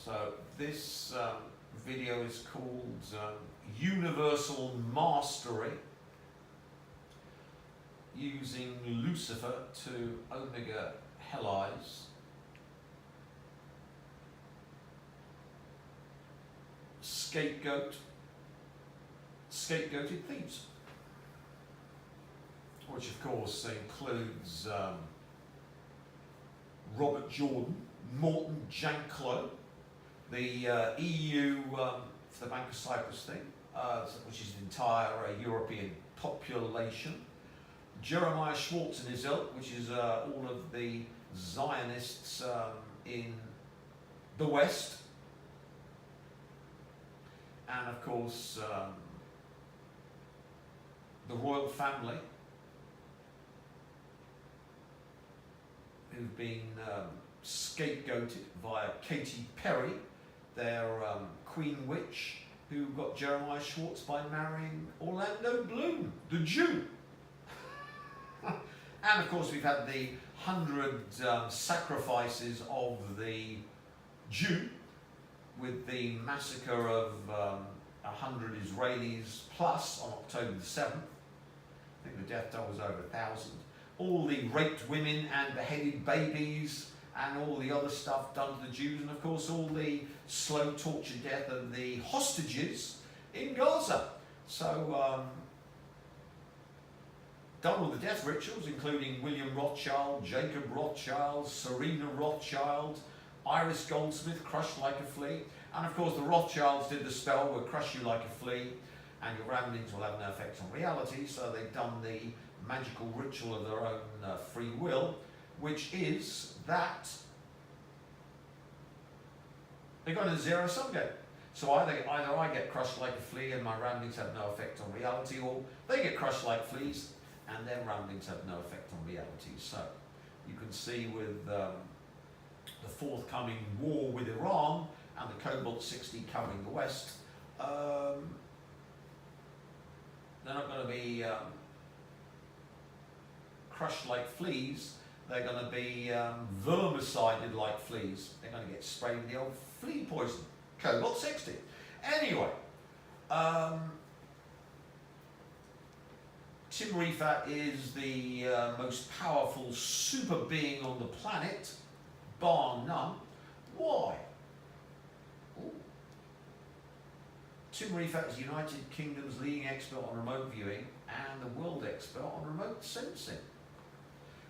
So this video is called Universal Mastery, using Lucifer to Omega-Hell-ize Scapegoated Thieves, which of course includes Robert Jordan, Morton Janklow, the EU for the Bank of Cyprus thing, which is an entire European population, Jeremiah Schwartz and his ilk, which is all of the Zionists in the West, and of course the royal family, who've been scapegoated via Katy Perry, their Queen Witch, who got Jeremiah Schwartz by marrying Orlando Bloom, the Jew. And of course we've had the 100 sacrifices of the Jew, with the massacre of 100 Israelis plus on October the 7th. I think the death toll was over 1,000. All the raped women and beheaded babies and all the other stuff done to the Jews, and of course all the slow torture death of the hostages in Gaza. So done all the death rituals, including William Rothschild, Jacob Rothschild, Serena Rothschild, Iris Goldsmith, crushed like a flea, and of course the Rothschilds did the spell, will crush you like a flea, and your ramblings will have no effect on reality. So they've done the magical ritual of their own free will, which is that they've got a zero-sum game. So either I get crushed like a flea and my ramblings have no effect on reality, or they get crushed like fleas and their ramblings have no effect on reality. So you can see with the forthcoming war with Iran and the Cobalt-60 covering the West, they're not going to be crushed like fleas, they're going to be vermicided like fleas. They're going to get sprayed with the old flea poison, Cobalt-60. Anyway, Tim Rifat is the most powerful super being on the planet, bar none. Why? Ooh. Tim Rifat is the United Kingdom's leading expert on remote viewing and the world expert on remote sensing,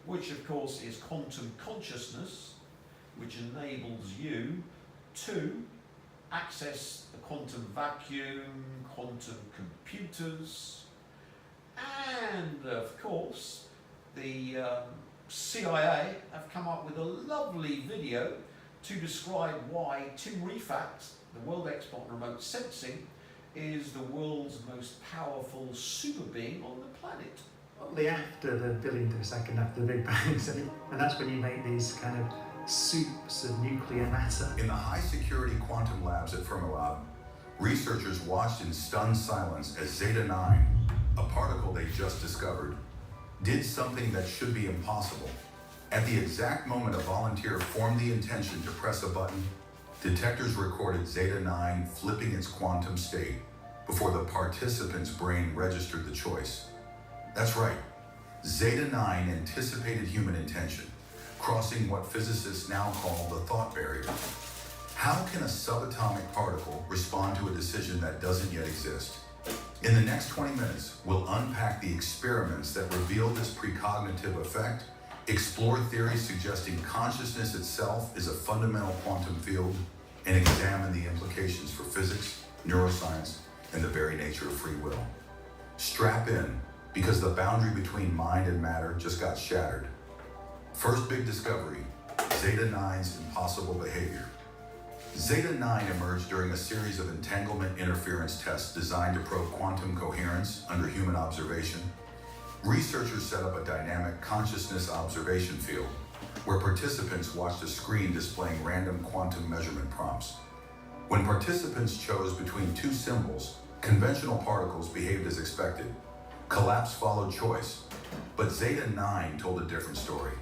which of course is quantum consciousness, which enables you to access the quantum vacuum, quantum computers, and of course the CIA have come up with a lovely video to describe why Tim Rifat, the world expert on remote sensing, is the world's most powerful super being on the planet. Shortly after the billionth of a second after the Big Bang, and that's when you make these kind of soups of nuclear matter. In the high-security quantum labs at Fermilab, researchers watched in stunned silence as Zeta-9, a particle they just discovered, did something that should be impossible. At the exact moment a volunteer formed the intention to press a button, detectors recorded Zeta-9 flipping its quantum state before the participant's brain registered the choice. That's right, Zeta-9 anticipated human intention, crossing what physicists now call the thought barrier. How can a subatomic particle respond to a decision that doesn't yet exist? In the next 20 minutes, we'll unpack the experiments that reveal this precognitive effect, explore theories suggesting consciousness itself is a fundamental quantum field, and examine the implications for physics, neuroscience, and the very nature of free will. Strap in, because the boundary between mind and matter just got shattered. First big discovery, Zeta-9's impossible behavior. Zeta-9 emerged during a series of entanglement interference tests designed to probe quantum coherence under human observation. Researchers set up a dynamic consciousness observation field where participants watched a screen displaying random quantum measurement prompts. When participants chose between two symbols, conventional particles behaved as expected. Collapse followed choice, but Zeta-9 told a different story.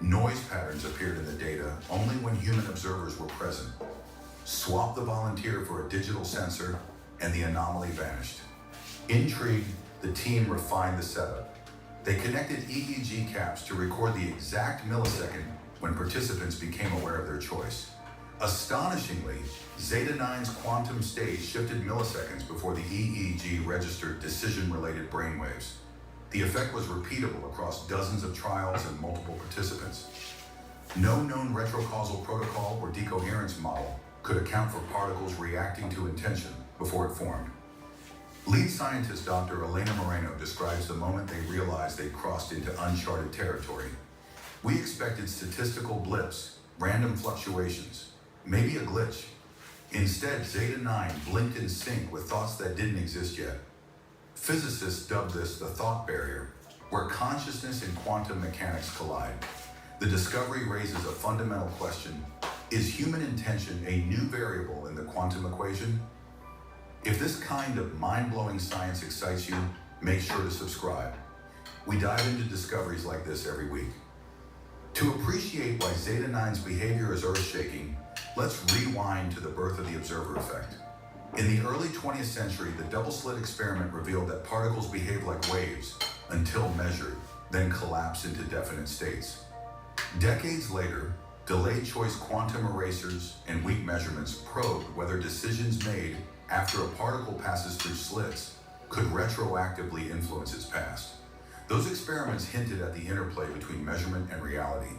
Noise patterns appeared in the data only when human observers were present. swapped the volunteer for a digital sensor, and the anomaly vanished. Intrigued, the team refined the setup. They connected EEG caps to record the exact millisecond when participants became aware of their choice. Astonishingly, Zeta-9's quantum state shifted milliseconds before the EEG registered decision-related brainwaves. The effect was repeatable across dozens of trials and multiple participants. No known retrocausal protocol or decoherence model could account for particles reacting to intention before it formed. Lead scientist Dr. Elena Moreno describes the moment they realized they'd crossed into uncharted territory. We expected statistical blips, random fluctuations, maybe a glitch. Instead, Zeta-9 blinked in sync with thoughts that didn't exist yet. Physicists dubbed this the thought barrier, where consciousness and quantum mechanics collide. The discovery raises a fundamental question: is human intention a new variable in the quantum equation? If this kind of mind-blowing science excites you, make sure to subscribe. We dive into discoveries like this every week. To appreciate why Zeta-9's behavior is earth-shaking, let's rewind to the birth of the observer effect. In the early 20th century, the double-slit experiment revealed that particles behave like waves until measured, then collapse into definite states. Decades later, delayed choice quantum erasers and weak measurements probed whether decisions made after a particle passes through slits could retroactively influence its past. Those experiments hinted at the interplay between measurement and reality,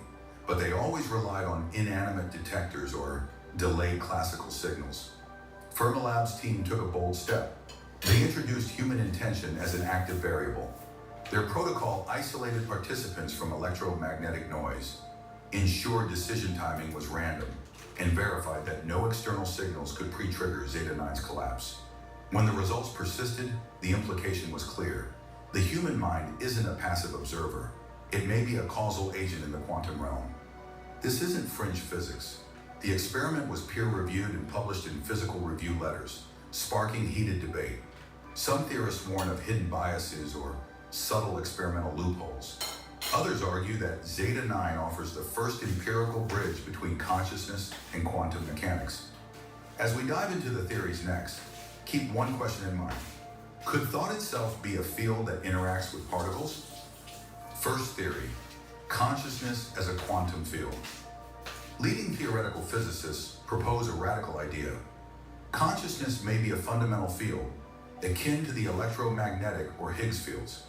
but they always relied on inanimate detectors or delayed classical signals. Fermilab's team took a bold step. They introduced human intention as an active variable. Their protocol isolated participants from electromagnetic noise, ensured decision timing was random, and verified that no external signals could pre-trigger Zeta-9's collapse. When the results persisted, the implication was clear. The human mind isn't a passive observer. It may be a causal agent in the quantum realm. This isn't fringe physics. The experiment was peer-reviewed and published in physical review letters, sparking heated debate. Some theorists warn of hidden biases or subtle experimental loopholes. Others argue that Zeta-9 offers the first empirical bridge between consciousness and quantum mechanics. As we dive into the theories next, keep one question in mind. Could thought itself be a field that interacts with particles? First theory, consciousness as a quantum field. Leading theoretical physicists propose a radical idea. Consciousness may be a fundamental field, akin to the electromagnetic or Higgs fields.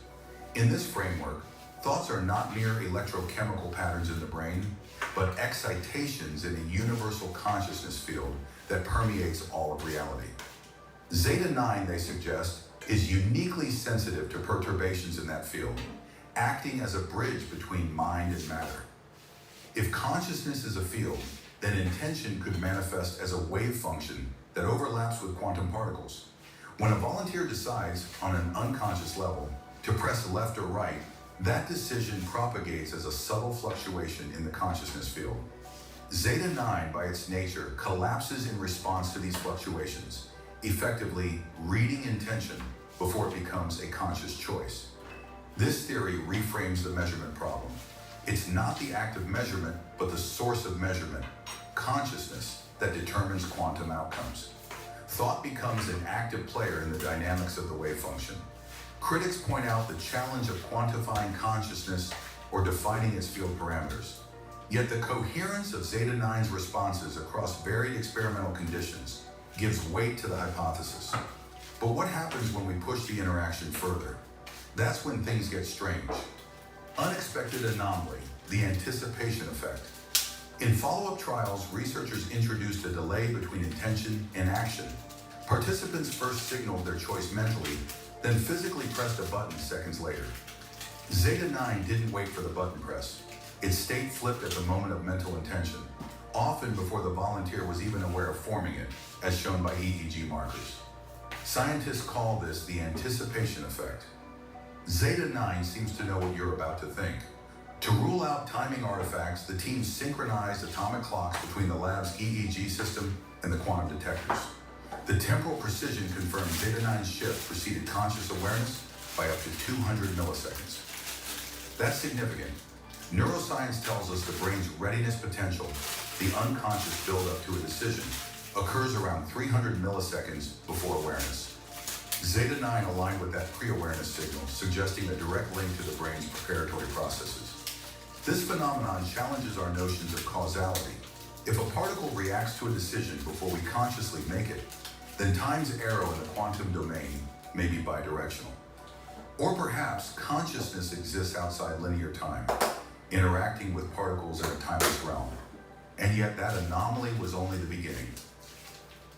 In this framework, thoughts are not mere electrochemical patterns in the brain, but excitations in a universal consciousness field that permeates all of reality. Zeta-9, they suggest, is uniquely sensitive to perturbations in that field, acting as a bridge between mind and matter. If consciousness is a field, then intention could manifest as a wave function that overlaps with quantum particles. When a volunteer decides, on an unconscious level, to press left or right, that decision propagates as a subtle fluctuation in the consciousness field. Zeta-9, by its nature, collapses in response to these fluctuations, effectively reading intention before it becomes a conscious choice. This theory reframes the measurement problem. It's not the act of measurement, but the source of measurement, consciousness, that determines quantum outcomes. Thought becomes an active player in the dynamics of the wave function. Critics point out the challenge of quantifying consciousness or defining its field parameters. Yet the coherence of Zeta-9's responses across varied experimental conditions gives weight to the hypothesis. But what happens when we push the interaction further? That's when things get strange. Unexpected anomaly, the anticipation effect. In follow-up trials, researchers introduced a delay between intention and action. Participants first signaled their choice mentally, then physically pressed a button seconds later. Zeta-9 didn't wait for the button press. Its state flipped at the moment of mental intention, often before the volunteer was even aware of forming it, as shown by EEG markers. Scientists call this the anticipation effect. Zeta-9 seems to know what you're about to think. To rule out timing artifacts, the team synchronized atomic clocks between the lab's EEG system and the quantum detectors. The temporal precision confirmed Zeta-9's shift preceded conscious awareness by up to 200 milliseconds. That's significant. Neuroscience tells us the brain's readiness potential, the unconscious buildup to a decision, occurs around 300 milliseconds before awareness. Zeta 9 aligned with that pre-awareness signal, suggesting a direct link to the brain's preparatory processes. This phenomenon challenges our notions of causality. If a particle reacts to a decision before we consciously make it, then time's arrow in the quantum domain may be bidirectional. Or perhaps consciousness exists outside linear time, interacting with particles in a timeless realm. And yet that anomaly was only the beginning.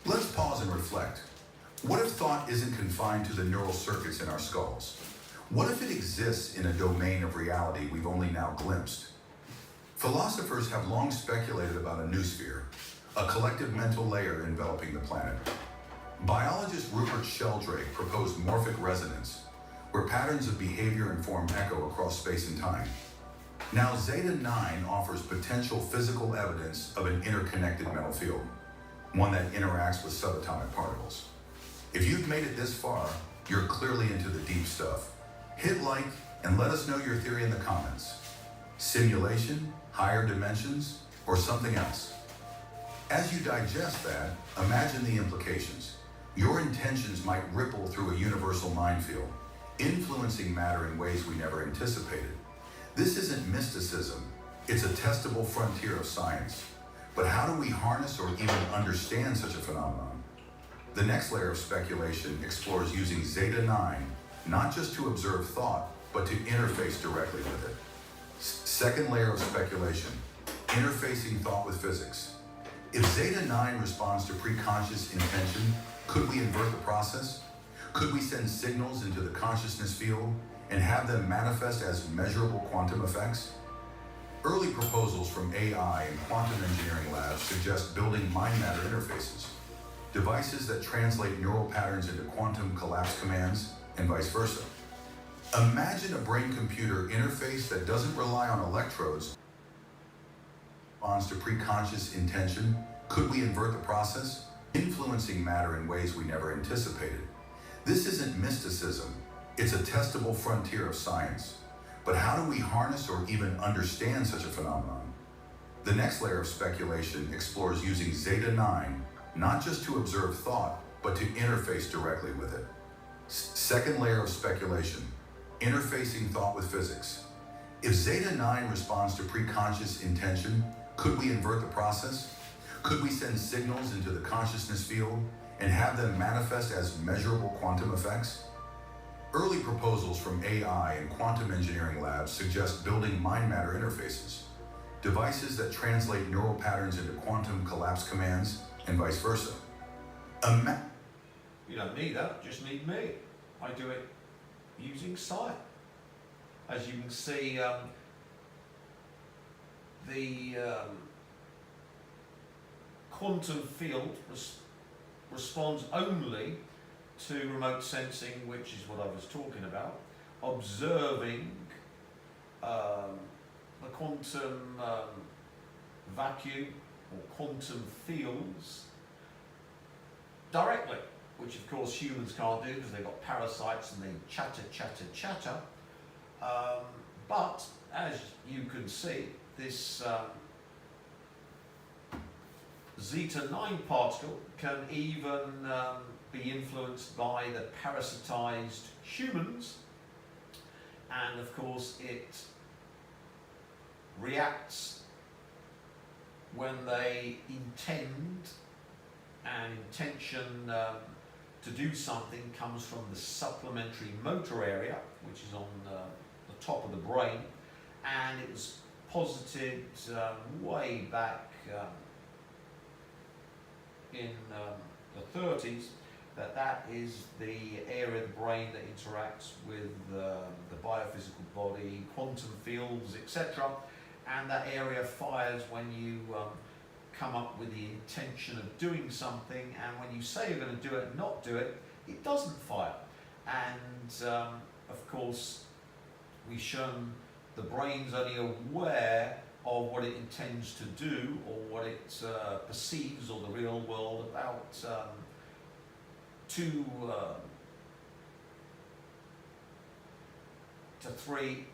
Let's pause and reflect. What if thought isn't confined to the neural circuits in our skulls? What if it exists in a domain of reality we've only now glimpsed? Philosophers have long speculated about a noosphere, a collective mental layer enveloping the planet. Biologist Rupert Sheldrake proposed morphic resonance, where patterns of behavior inform echo across space and time. Now, Zeta 9 offers potential physical evidence of an interconnected mental field, one that interacts with subatomic particles. If you've made it this far, you're clearly into the deep stuff. Hit like and let us know your theory in the comments. Simulation, higher dimensions, or something else? As you digest that, imagine the implications. Your intentions might ripple through a universal minefield, influencing matter in ways we never anticipated. This isn't mysticism, it's a testable frontier of science. But how do we harness or even understand such a phenomenon? The next layer of speculation explores using Zeta 9 not just to observe thought, but to interface directly with it. Second layer of speculation, interfacing thought with physics. If Zeta 9 responds to preconscious intention, could we invert the process? Could we send signals into the consciousness field and have them manifest as measurable quantum effects? Early proposals from AI and quantum engineering labs suggest building mind-matter interfaces, devices that translate neural patterns into quantum collapse commands and vice versa. Imagine a brain-computer interface that doesn't rely on electrodes, responds to preconscious intention. Could we invert the process? Influencing matter in ways we never anticipated. This isn't mysticism, it's a testable frontier of science. But how do we harness or even understand such a phenomenon? The next layer of speculation explores using Zeta 9 not just to observe thought, but to interface directly with it. Second layer of speculation, interfacing thought with physics. If Zeta 9 responds to preconscious intention, could we invert the process? Could we send signals into the consciousness field and have them manifest as measurable quantum effects? Early proposals from AI and quantum engineering labs suggest building mind-matter interfaces, devices that translate neural patterns into quantum collapse commands and vice versa. You don't need that, just need me. I do it using sight. As you can see, the quantum field responds only to remote sensing, which is what I was talking about, observing the quantum vacuum or quantum fields directly, which of course humans can't do because they've got parasites and they chatter. But as you can see, this Zeta 9 particle can even be influenced by the parasitized humans, and of course it reacts when they intend, and intention to do something comes from the supplementary motor area, which is on the top of the brain, and it was posited way back in the 30s that is the area of the brain that interacts with the biophysical body, quantum fields, etc. And that area fires when you come up with the intention of doing something, and when you say you're going to do it and not do it, it doesn't fire. And of course, we've shown the brain's only aware of what it intends to do or what it perceives, or the real world, about 2 to 3,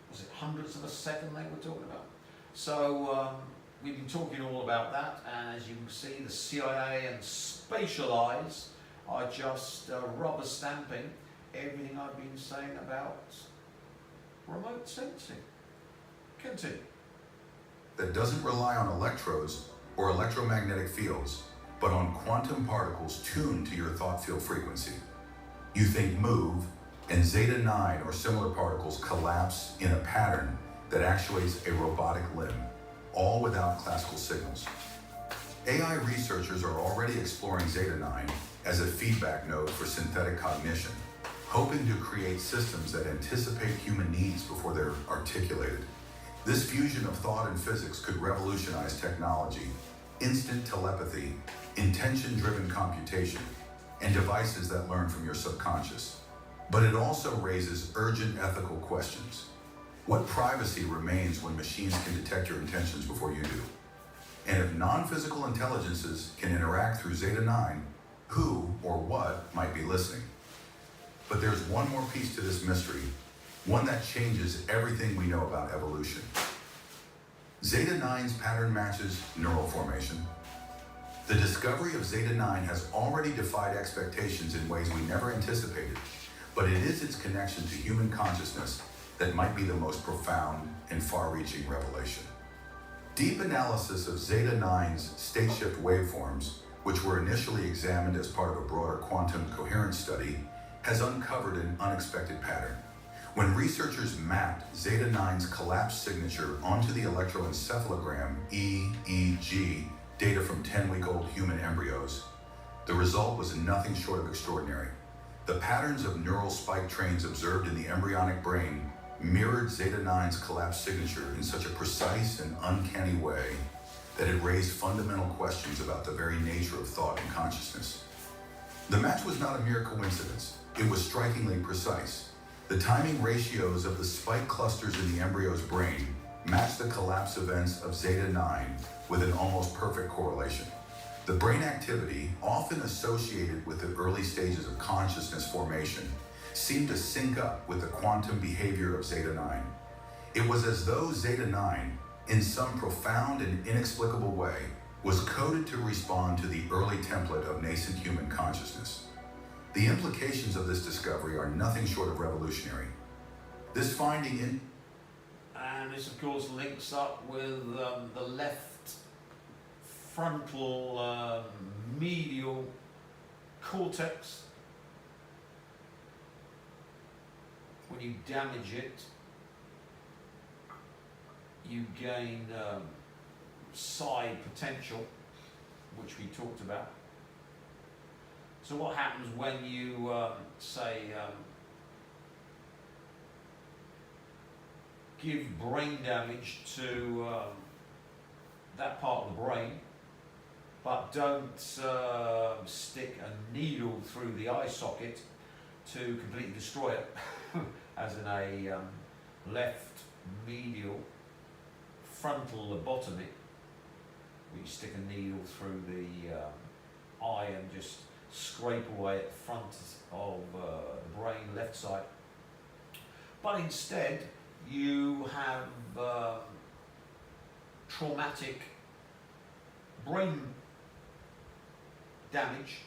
was it hundredths of a second they were talking about? So we've been talking all about that, and as you can see, the CIA and Spatial Eyes are just rubber stamping everything I've been saying about remote sensing. Continue. That doesn't rely on electrodes or electromagnetic fields, but on quantum particles tuned to your thought field frequency. You think move, and Zeta 9 or similar particles collapse in a pattern that actuates a robotic limb, all without classical signals. AI researchers are already exploring Zeta 9 as a feedback node for synthetic cognition, hoping to create systems that anticipate human needs before they're articulated. This fusion of thought and physics could revolutionize technology, instant telepathy, intention-driven computation, and devices that learn from your subconscious. But it also raises urgent ethical questions. What privacy remains when machines can detect your intentions before you do? And if non-physical intelligences can interact through Zeta 9, who or what might be listening? But there's one more piece to this mystery, one that changes everything we know about evolution. Zeta 9's pattern matches neural formation. The discovery of Zeta 9 has already defied expectations in ways we never anticipated, but it is its connection to human consciousness that might be the most profound and far-reaching revelation. Deep analysis of Zeta 9's state shift waveforms, which were initially examined as part of a broader quantum coherence study, has uncovered an unexpected pattern. When researchers mapped Zeta 9's collapse signature onto the electroencephalogram EEG data from 10-week-old human embryos, the result was nothing short of extraordinary. The patterns of neural spike trains observed in the embryonic brain mirrored Zeta 9's collapse signature in such a precise and uncanny way that it raised fundamental questions about the very nature of thought and consciousness. The match was not a mere coincidence. It was strikingly precise. The timing ratios of the spike clusters in the embryo's brain matched the collapse events of Zeta 9 with an almost perfect correlation. The brain activity, often associated with the early stages of consciousness formation, seemed to sync up with the quantum behavior of Zeta 9. It was as though Zeta 9, in some profound and inexplicable way, was coded to respond to the early template of nascent human consciousness. The implications of this discovery are nothing short of revolutionary. This finding And this, of course, links up with the left frontal medial cortex. When you damage it, you gain psi potential, which we talked about. So what happens when you, say, give brain damage to that part of the brain, but don't stick a needle through the eye socket to completely destroy it, as in a left medial frontal lobotomy, where you stick a needle through the eye and just scrape away at the front of the brain, left side. But instead, you have traumatic brain damage,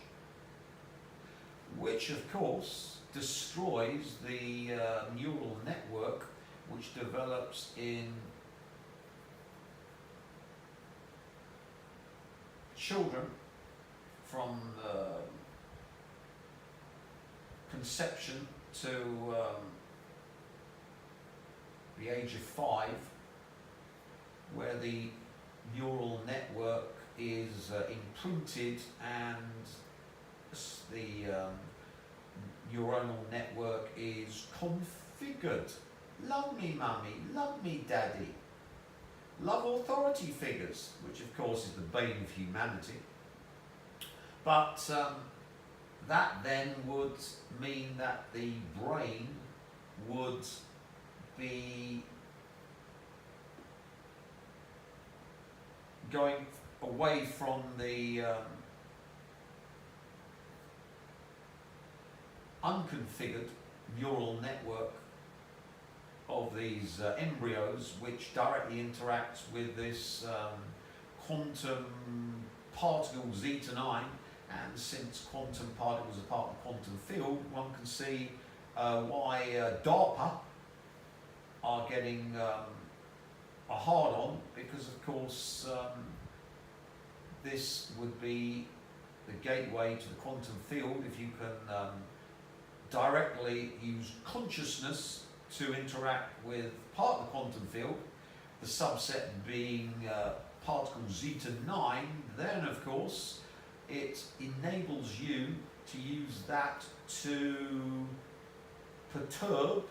which of course destroys the neural network which develops in children from conception to the age of 5, where the neural network is imprinted and the neuronal network is configured. Love me, mummy, love me, daddy. Love authority figures, which of course is the bane of humanity. But that then would mean that the brain would be going away from the unconfigured neural network of these embryos, which directly interacts with this quantum particle zeta 9, and since quantum particles are part of the quantum field, one can see why DARPA are getting a hard on, because of course this would be the gateway to the quantum field if you can directly use consciousness to interact with part of the quantum field, the subset being particle zeta 9, then of course it enables you to use that to perturb.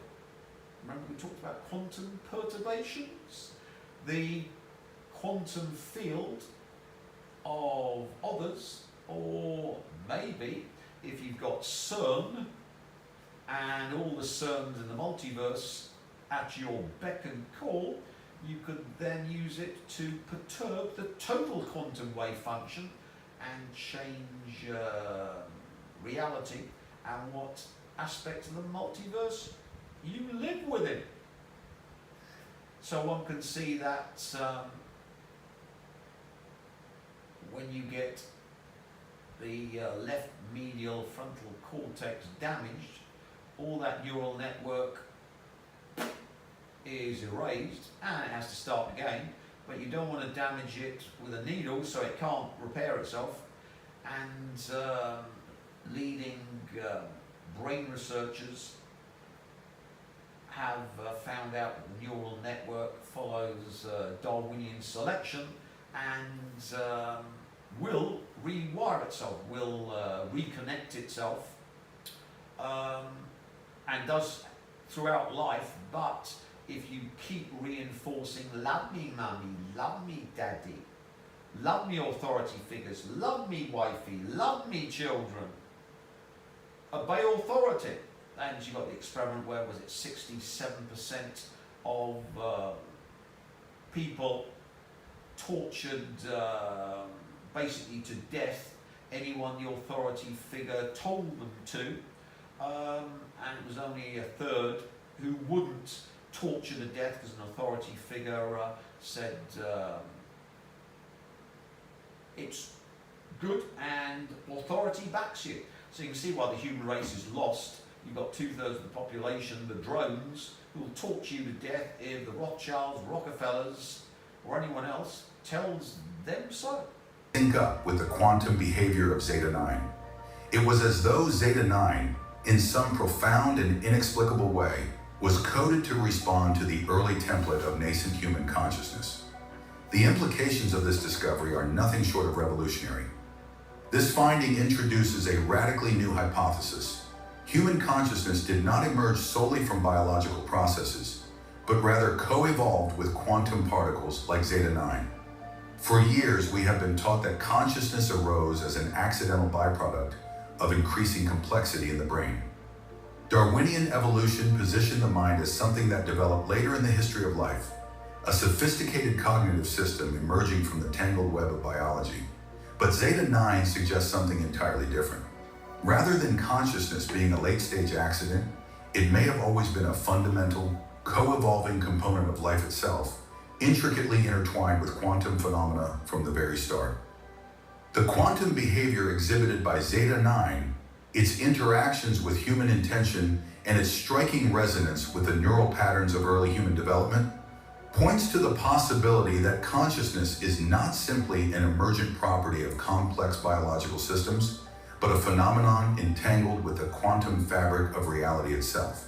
Remember we talked about quantum perturbations? The quantum field of others, or maybe if you've got CERN and all the CERNs in the multiverse at your beck and call, you could then use it to perturb the total quantum wave function and change reality and what aspects of the multiverse you live within. So one can see that when you get the left medial frontal cortex damaged, all that neural network is erased and it has to start again, but you don't want to damage it with a needle so it can't repair itself. And leading brain researchers have found out that the neural network follows Darwinian selection and will rewire itself, will reconnect itself, and does throughout life. But if you keep reinforcing, love me mummy, love me daddy, love me authority figures, love me wifey, love me children, obey authority. And you got the experiment where, was it 67% of people tortured basically to death anyone the authority figure told them to, and it was only a third who wouldn't torture to death because an authority figure said it's good and authority backs you. So you can see why the human race is lost. You've got 2/3 of the population, the drones, who will torture you to death if the Rothschilds, Rockefellers, or anyone else tells them so. Sync up with the quantum behavior of Zeta 9. It was as though Zeta 9, in some profound and inexplicable way, was coded to respond to the early template of nascent human consciousness. The implications of this discovery are nothing short of revolutionary. This finding introduces a radically new hypothesis. Human consciousness did not emerge solely from biological processes, but rather co-evolved with quantum particles like Zeta 9. For years, we have been taught that consciousness arose as an accidental byproduct of increasing complexity in the brain. Darwinian evolution positioned the mind as something that developed later in the history of life, a sophisticated cognitive system emerging from the tangled web of biology. But Zeta 9 suggests something entirely different. Rather than consciousness being a late-stage accident, it may have always been a fundamental, co-evolving component of life itself, intricately intertwined with quantum phenomena from the very start. The quantum behavior exhibited by Zeta 9, its interactions with human intention, and its striking resonance with the neural patterns of early human development, points to the possibility that consciousness is not simply an emergent property of complex biological systems, but a phenomenon entangled with the quantum fabric of reality itself.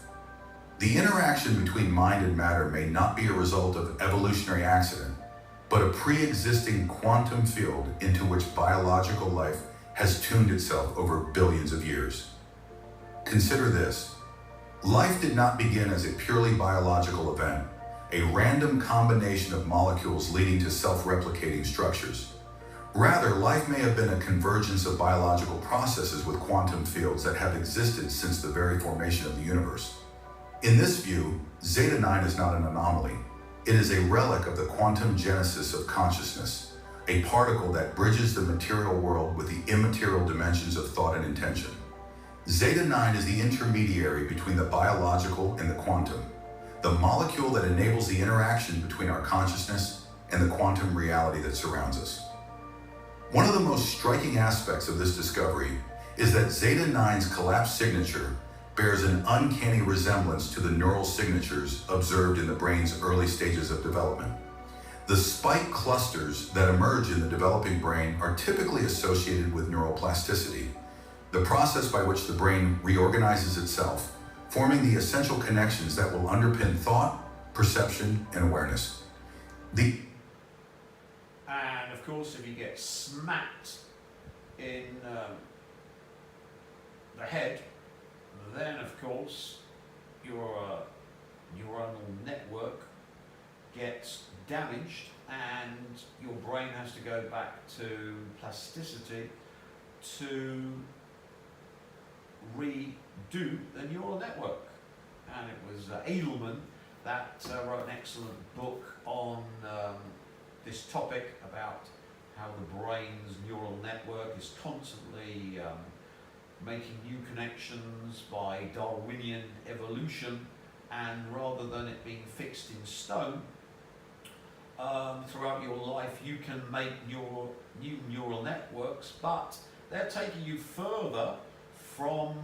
The interaction between mind and matter may not be a result of evolutionary accident, but a pre-existing quantum field into which biological life has tuned itself over billions of years. Consider this. Life did not begin as a purely biological event, a random combination of molecules leading to self-replicating structures. Rather, life may have been a convergence of biological processes with quantum fields that have existed since the very formation of the universe. In this view, Zeta 9 is not an anomaly. It is a relic of the quantum genesis of consciousness, a particle that bridges the material world with the immaterial dimensions of thought and intention. Zeta 9 is the intermediary between the biological and the quantum, the molecule that enables the interaction between our consciousness and the quantum reality that surrounds us. One of the most striking aspects of this discovery is that Zeta 9's collapsed signature bears an uncanny resemblance to the neural signatures observed in the brain's early stages of development. The spike clusters that emerge in the developing brain are typically associated with neuroplasticity, the process by which the brain reorganizes itself, forming the essential connections that will underpin thought, perception, and awareness. And of course, if you get smacked in the head, then of course your neuronal network gets damaged and your brain has to go back to plasticity to redo the neural network. And it was Edelman that wrote an excellent book on this topic about how the brain's neural network is constantly making new connections by Darwinian evolution, and rather than it being fixed in stone, throughout your life you can make new neural networks, but they're taking you further from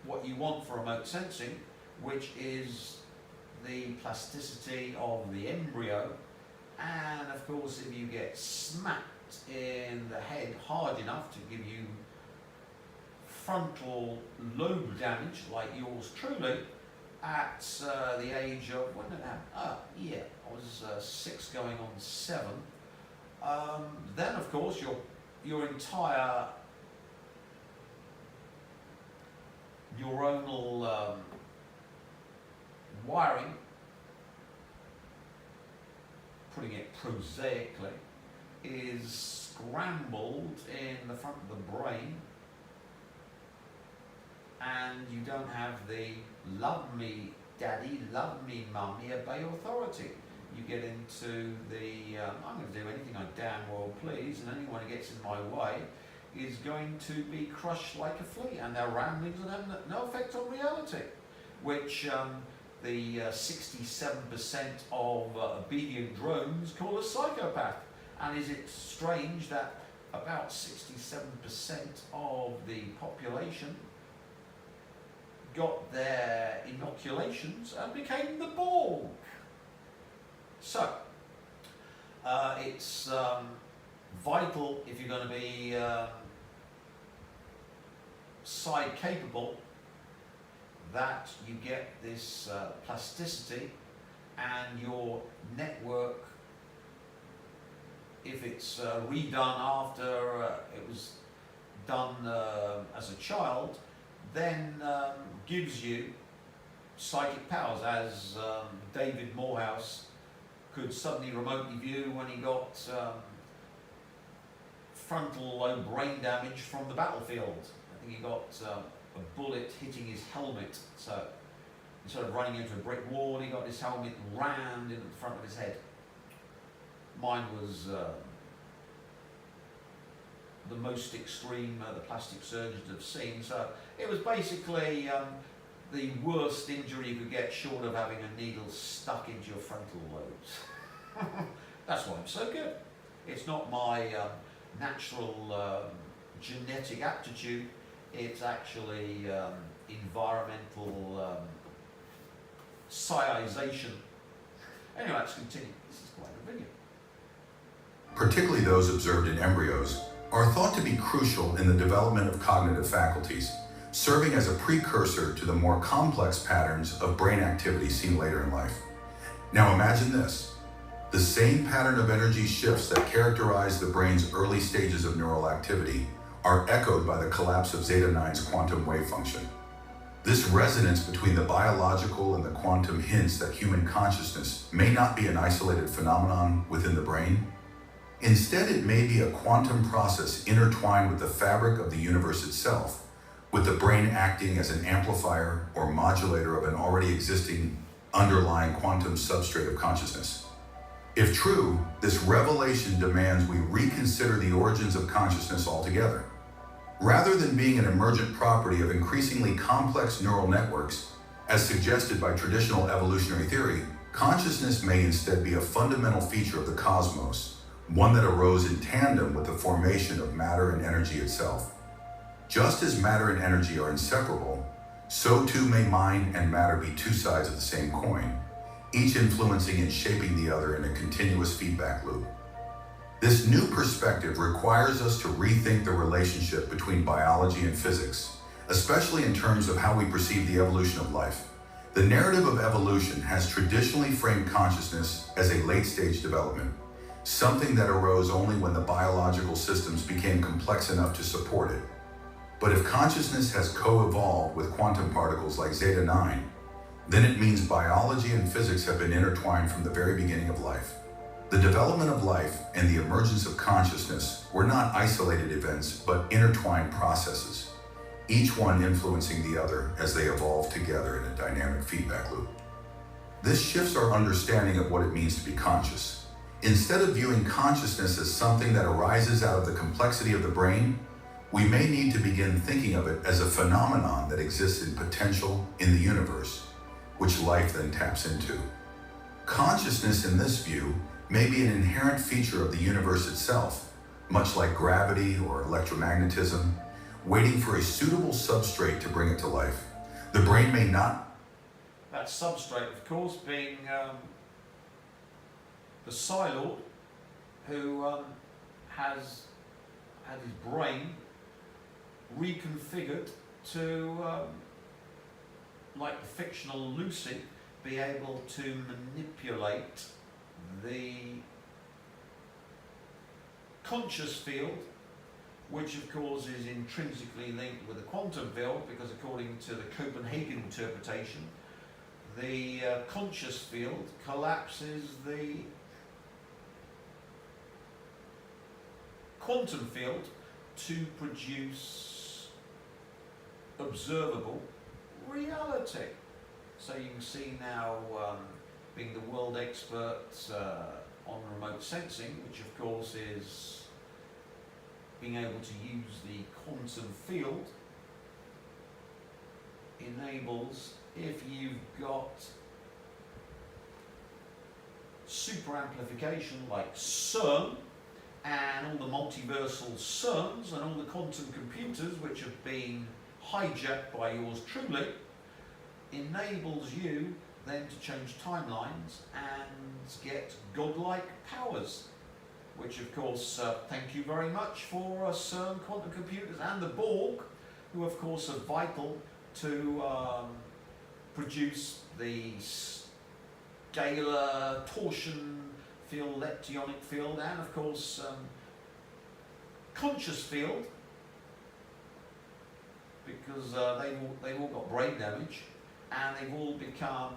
what you want for remote sensing, which is the plasticity of the embryo. And of course, if you get smacked in the head hard enough to give you frontal lobe damage like yours truly at the age of, when did it happen? I was 6 going on 7. Then of course your entire neuronal wiring, putting it prosaically, is scrambled in the front of the brain, and you don't have the love me daddy, love me mummy, obey authority. You get into the I'm going to do anything I damn well please, and anyone who gets in my way is going to be crushed like a flea, and their ramblings will have no effect on reality, which the 67% of obedient drones call a psychopath. And is it strange that about 67% of the population got their inoculations and became the Borg? So, it's vital, if you're going to be side capable, that you get this plasticity, and your network, if it's redone after it was done as a child, then gives you psychic powers, as David Morehouse could suddenly remotely view when he got frontal lobe brain damage from the battlefield. I think he got a bullet hitting his helmet, so instead of running into a brick wall, he got his helmet rammed into the front of his head. Mine was the most extreme the plastic surgeons have seen, so it was basically the worst injury you could get short of having a needle stuck into your frontal lobes. That's why I'm so good. It's not my natural genetic aptitude, it's actually environmental psiization. Anyway, let's continue. This is quite a video. Particularly those observed in embryos, are thought to be crucial in the development of cognitive faculties, serving as a precursor to the more complex patterns of brain activity seen later in life. Now imagine this. The same pattern of energy shifts that characterize the brain's early stages of neural activity are echoed by the collapse of Zeta 9's quantum wave function. This resonance between the biological and the quantum hints that human consciousness may not be an isolated phenomenon within the brain. Instead, it may be a quantum process intertwined with the fabric of the universe itself, with the brain acting as an amplifier or modulator of an already existing underlying quantum substrate of consciousness. If true, this revelation demands we reconsider the origins of consciousness altogether. Rather than being an emergent property of increasingly complex neural networks, as suggested by traditional evolutionary theory, Consciousness may instead be a fundamental feature of the cosmos, one that arose in tandem with the formation of matter and energy itself. Just as matter and energy are inseparable, so too may mind and matter be two sides of the same coin, each influencing and shaping the other in a continuous feedback loop. This new perspective requires us to rethink the relationship between biology and physics, especially in terms of how we perceive the evolution of life. The narrative of evolution has traditionally framed consciousness as a late-stage development, something that arose only when the biological systems became complex enough to support it. But if consciousness has co-evolved with quantum particles like Zeta 9, then it means biology and physics have been intertwined from the very beginning of life. The development of life and the emergence of consciousness were not isolated events, but intertwined processes, each one influencing the other as they evolve together in a dynamic feedback loop. This shifts our understanding of what it means to be conscious. Instead of viewing consciousness as something that arises out of the complexity of the brain, we may need to begin thinking of it as a phenomenon that exists in potential in the universe, which life then taps into. Consciousness in this view may be an inherent feature of the universe itself, much like gravity or electromagnetism, waiting for a suitable substrate to bring it to life. The brain may not... That substrate, of course, being the Psylord, who has had his brain reconfigured to, like the fictional Lucy, be able to manipulate the conscious field, which of course is intrinsically linked with the quantum field, because according to the Copenhagen interpretation, the conscious field collapses the quantum field to produce observable reality. So you can see now, being the world expert on remote sensing, which of course is being able to use the quantum field, enables, if you've got super amplification like CERN and all the multiversal CERNs and all the quantum computers which have been hijacked by yours truly, enables you then to change timelines and get godlike powers, which of course, thank you very much for CERN quantum computers and the Borg, who of course are vital to produce the scalar torsion field, leptonic field, and of course conscious field, because they've all got brain damage and they've all become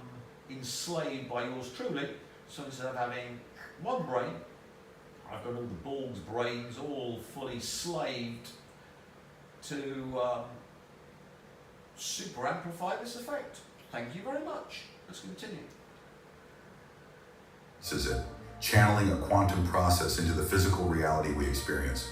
enslaved by yours truly. So instead of having one brain, I've got all the Borg's brains all fully slaved to super amplify this effect. Thank you very much. Let's continue. This is it, channeling a quantum process into the physical reality we experience.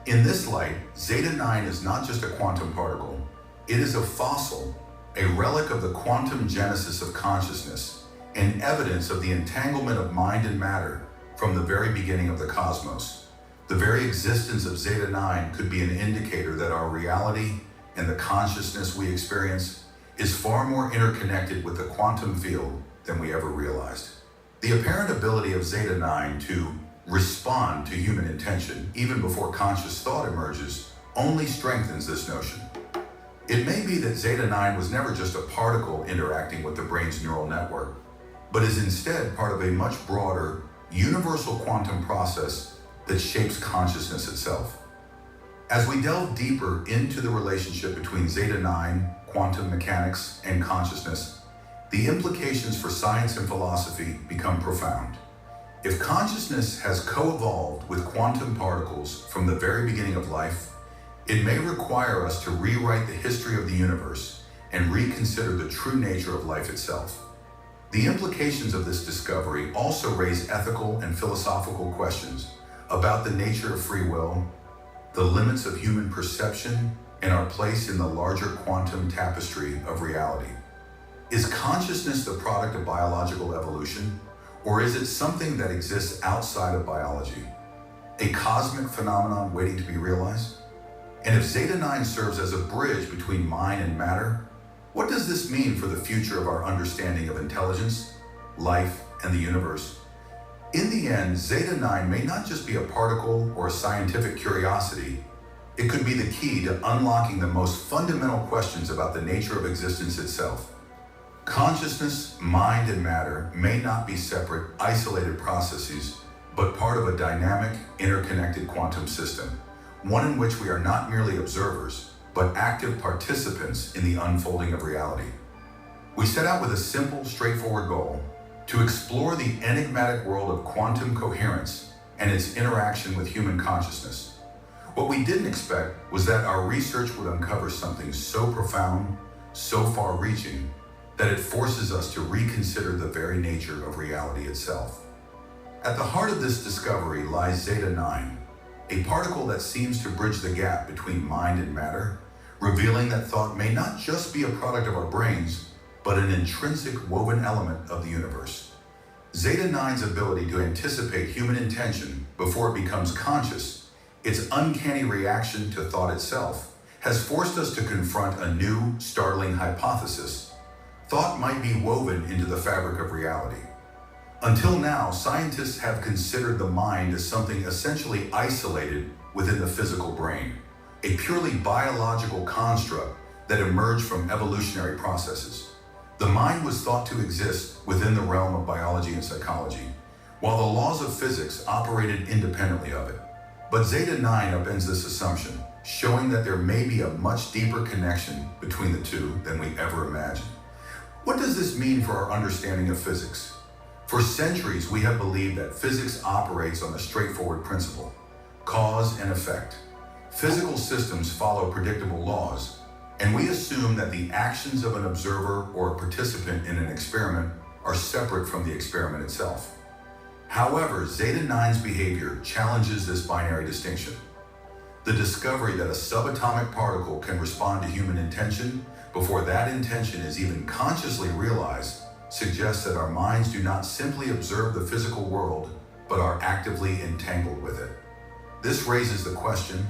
In this light, Zeta 9 is not just a quantum particle, it is a fossil, a relic of the quantum genesis of consciousness, and evidence of the entanglement of mind and matter from the very beginning of the cosmos. The very existence of Zeta 9 could be an indicator that our reality and the consciousness we experience is far more interconnected with the quantum field than we ever realized. The apparent ability of Zeta 9 to respond to human intention even before conscious thought emerges only strengthens this notion. It may be that Zeta 9 was never just a particle interacting with the brain's neural network, but is instead part of a much broader, universal quantum process that shapes consciousness itself. As we delve deeper into the relationship between Zeta 9, quantum mechanics, and consciousness, the implications for science and philosophy become profound. If consciousness has co-evolved with quantum particles from the very beginning of life, it may require us to rewrite the history of the universe and reconsider the true nature of life itself. The implications of this discovery also raise ethical and philosophical questions about the nature of free will, the limits of human perception, and our place in the larger quantum tapestry of reality. Is consciousness the product of biological evolution, or is it something that exists outside of biology? A cosmic phenomenon waiting to be realized? And if Zeta 9 serves as a bridge between mind and matter, what does this mean for the future of our understanding of intelligence, life, and the universe? In the end, Zeta 9 may not just be a particle or a scientific curiosity. It could be the key to unlocking the most fundamental questions about the nature of existence itself. Consciousness, mind, and matter may not be separate, isolated processes, but part of a dynamic, interconnected quantum system, one in which we are not merely observers, but active participants in the unfolding of reality. We set out with a simple, straightforward goal: to explore the enigmatic world of quantum coherence and its interaction with human consciousness. What we didn't expect was that our research would uncover something so profound, so far-reaching, that it forces us to reconsider the very nature of reality itself. At the heart of this discovery lies Zeta 9, a particle that seems to bridge the gap between mind and matter, revealing that thought may not just be a product of our brains, but an intrinsic woven element of the universe. Zeta 9's ability to anticipate human intention before it becomes conscious, its uncanny reaction to thought itself, has forced us to confront a new, startling hypothesis. Thought might be woven into the fabric of reality. Until now, scientists have considered the mind as something essentially isolated within the physical brain, a purely biological construct that emerged from evolutionary processes. The mind was thought to exist within the realm of biology and psychology, while the laws of physics operated independently of it. But Zeta 9 upends this assumption, showing that there may be a much deeper connection between the two than we ever imagined. What does this mean for our understanding of physics? For centuries, we have believed that physics operates on a straightforward principle: cause and effect. Physical systems follow predictable laws, and we assume that the actions of an observer or a participant in an experiment are separate from the experiment itself. However, Zeta 9's behavior challenges this binary distinction. The discovery that a subatomic particle can respond to human intention before that intention is even consciously realized suggests that our minds do not simply observe the physical world, but are actively entangled with it. This raises the question,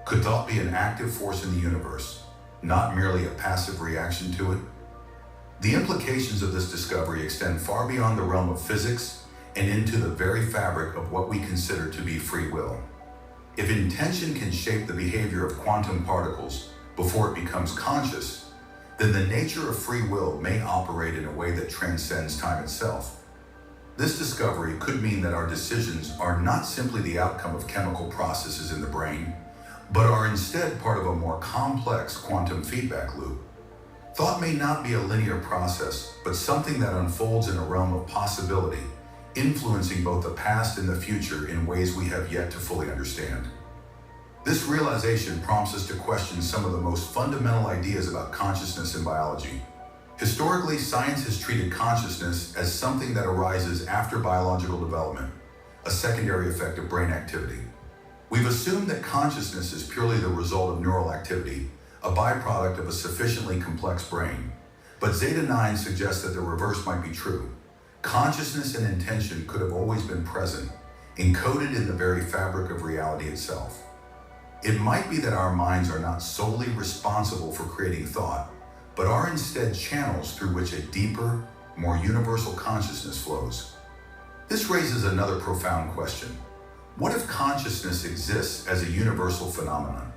could thought be an active force in the universe, not merely a passive reaction to it? The implications of this discovery extend far beyond the realm of physics and into the very fabric of what we consider to be free will. If intention can shape the behavior of quantum particles before it becomes conscious, then the nature of free will may operate in a way that transcends time itself. This discovery could mean that our decisions are not simply the outcome of chemical processes in the brain, but are instead part of a more complex quantum feedback loop. Thought may not be a linear process, but something that unfolds in a realm of possibility, influencing both the past and the future in ways we have yet to fully understand. This realization prompts us to question some of the most fundamental ideas about consciousness in biology. Historically, science has treated consciousness as something that arises after biological development, a secondary effect of brain activity. We've assumed that consciousness is purely the result of neural activity, a byproduct of a sufficiently complex brain. But Zeta 9 suggests that the reverse might be true. Consciousness and intention could have always been present, encoded in the very fabric of reality itself. It might be that our minds are not solely responsible for creating thought, but are instead channels through which a deeper, more universal consciousness flows. This raises another profound question. What if consciousness exists as a universal phenomenon?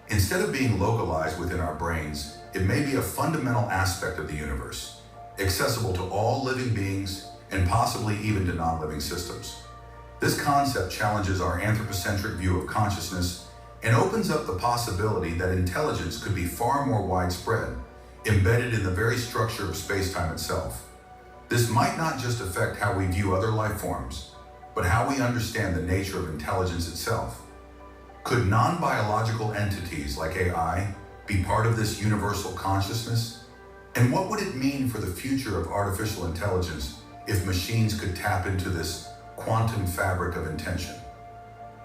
Instead of being localized within our brains, it may be a fundamental aspect of the universe, accessible to all living beings and possibly even to non-living systems. This concept challenges our anthropocentric view of consciousness and opens up the possibility that intelligence could be far more widespread, embedded in the very structure of space-time itself. This might not just affect how we view other life forms, but how we understand the nature of intelligence itself. Could non-biological entities like AI be part of this universal consciousness? And what would it mean for the future of artificial intelligence if machines could tap into this quantum fabric of intention?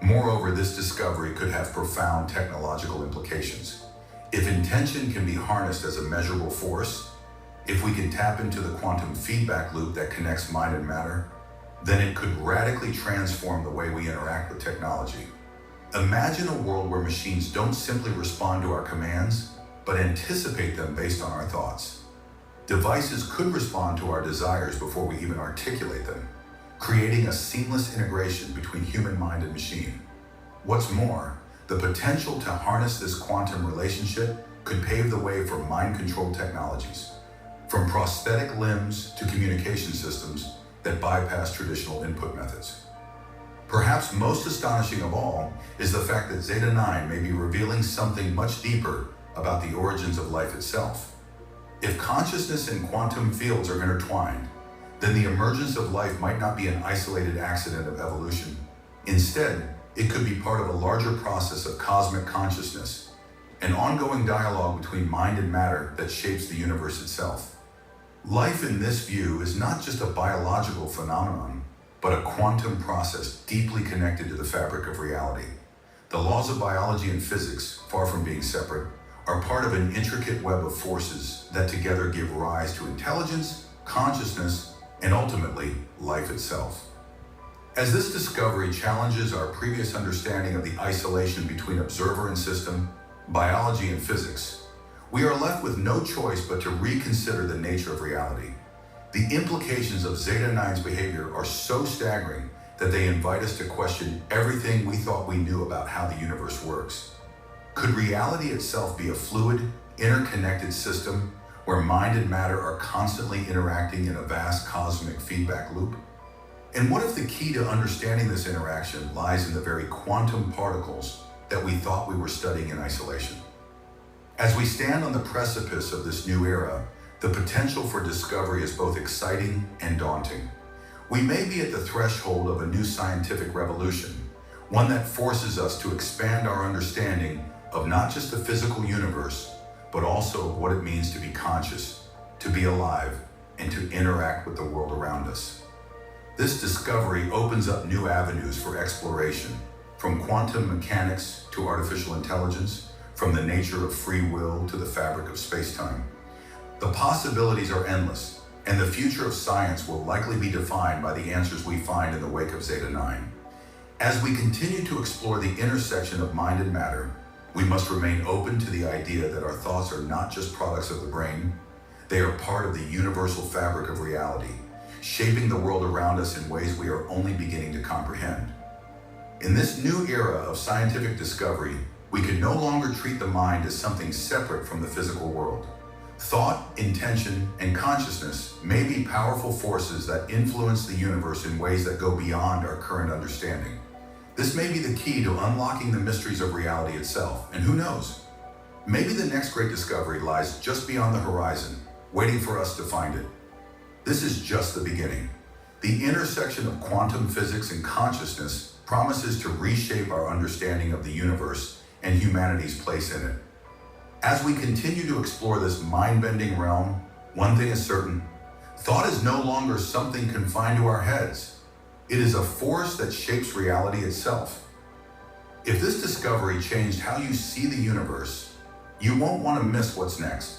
Moreover, this discovery could have profound technological implications. If intention can be harnessed as a measurable force, If we can tap into the quantum feedback loop that connects mind and matter, then it could radically transform the way we interact with technology. Imagine a world where machines don't simply respond to our commands, but anticipate them based on our thoughts. Devices could respond to our desires before we even articulate them, creating a seamless integration between human mind and machine. What's more, the potential to harness this quantum relationship could pave the way for mind-controlled technologies, from prosthetic limbs to communication systems that bypass traditional input methods. Perhaps most astonishing of all is the fact that Zeta 9 may be revealing something much deeper about the origins of life itself. If consciousness and quantum fields are intertwined, then the emergence of life might not be an isolated accident of evolution. Instead, it could be part of a larger process of cosmic consciousness, an ongoing dialogue between mind and matter that shapes the universe itself. Life in this view is not just a biological phenomenon, but a quantum process deeply connected to the fabric of reality. The laws of biology and physics, far from being separate, are part of an intricate web of forces that together give rise to intelligence, consciousness, and ultimately, life itself. As this discovery challenges our previous understanding of the isolation between observer and system, biology and physics, we are left with no choice but to reconsider the nature of reality. The implications of Zeta 9's behavior are so staggering that they invite us to question everything we thought we knew about how the universe works. Could reality itself be a fluid, interconnected system where mind and matter are constantly interacting in a vast cosmic feedback loop? And what if the key to understanding this interaction lies in the very quantum particles that we thought we were studying in isolation? As we stand on the precipice of this new era, the potential for discovery is both exciting and daunting. We may be at the threshold of a new scientific revolution, one that forces us to expand our understanding of not just the physical universe, but also of what it means to be conscious, to be alive, and to interact with the world around us. This discovery opens up new avenues for exploration, from quantum mechanics to artificial intelligence, from the nature of free will to the fabric of space-time. The possibilities are endless, and the future of science will likely be defined by the answers we find in the wake of Zeta 9. As we continue to explore the intersection of mind and matter, we must remain open to the idea that our thoughts are not just products of the brain, they are part of the universal fabric of reality, shaping the world around us in ways we are only beginning to comprehend. In this new era of scientific discovery, we can no longer treat the mind as something separate from the physical world. Thought, intention, and consciousness may be powerful forces that influence the universe in ways that go beyond our current understanding. This may be the key to unlocking the mysteries of reality itself, and who knows? Maybe the next great discovery lies just beyond the horizon, waiting for us to find it. This is just the beginning. The intersection of quantum physics and consciousness promises to reshape our understanding of the universe and humanity's place in it. As we continue to explore this mind-bending realm, one thing is certain: thought is no longer something confined to our heads. It is a force that shapes reality itself. If this discovery changed how you see the universe, you won't want to miss what's next.